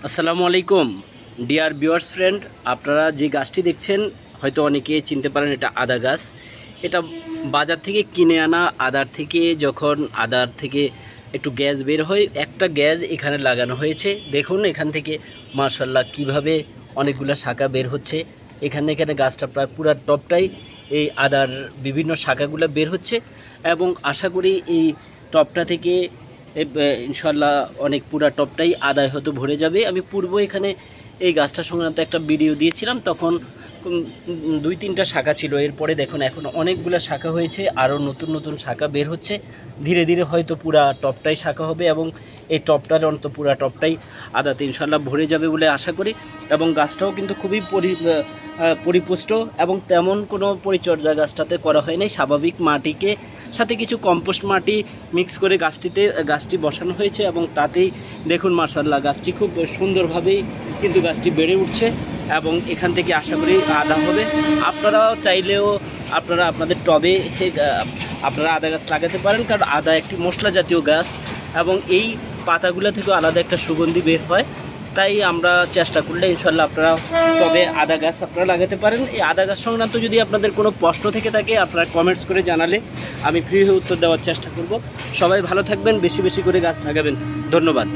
আসসালামু আলাইকুম dear viewers friend, আপনারা যে গাছটি দেখছেন হয়তো অনেকে চিনতে পারেন, এটা আদা গাছ। এটা বাজার থেকে কিনে আনা আদার থেকে যখন আদার থেকে একটু গ্যাস বের হয়, একটা গ্যাস এখানে লাগানো হয়েছে। দেখুন এখান থেকে মাশাআল্লাহ কিভাবে অনেকগুলো শাখা বের হচ্ছে। এখানে গাছটা প্রায় পুরা টপটাই এই আদার বিভিন্ন শাখাগুলো বের হচ্ছে এবং আশা করি এই টপটা থেকে ইনশাল্লাহ অনেক পুরা টপটাই আদায় হয়তো ভরে যাবে। আমি পূর্ব এখানে এই গাছটা সংক্রান্ত একটা ভিডিও দিয়েছিলাম, তখন দুই তিনটা শাখা ছিল। এরপরে দেখুন এখন অনেকগুলো শাখা হয়েছে, আরও নতুন নতুন শাখা বের হচ্ছে। ধীরে ধীরে হয়তো পুরা টপটাই শাখা হবে এবং এই টপটার অন্ত পুরা টপটাই আদাতে ইনশাল্লাহ ভরে যাবে বলে আশা করি। এবং গাছটাও কিন্তু খুবই পরিপুষ্ট এবং তেমন কোনো পরিচর্যা গাছটাতে করা হয়নি। স্বাভাবিক মাটিকে সাথে কিছু কম্পোস্ট মাটি মিক্স করে গাছটি বসানো হয়েছে এবং তাতেই দেখুন মাশাআল্লাহ গাছটি খুব সুন্দরভাবেই কিন্তু গাছটি বেড়ে উঠছে এবং এখান থেকে আশা করি আদা হবে। আপনারাও চাইলেও আপনাদের টবে আপনারা আদা গাছ লাগাতে পারেন, কারণ আদা একটি মশলা জাতীয় গাছ এবং এই পাতাগুলো থেকেও আলাদা একটা সুগন্ধি বের হয়। তাই আমরা চেষ্টা করলে ইনশাল্লাহ আপনারা তবে আদা গাছ আপনারা লাগাতে পারেন। এই আদা গাছ সংক্রান্ত যদি আপনাদের কোনো প্রশ্ন থেকে থাকে আপনারা কমেন্টস করে জানালে আমি ফ্রি হয়ে উত্তর দেওয়ার চেষ্টা করব। সবাই ভালো থাকবেন, বেশি বেশি করে গাছ লাগাবেন। ধন্যবাদ।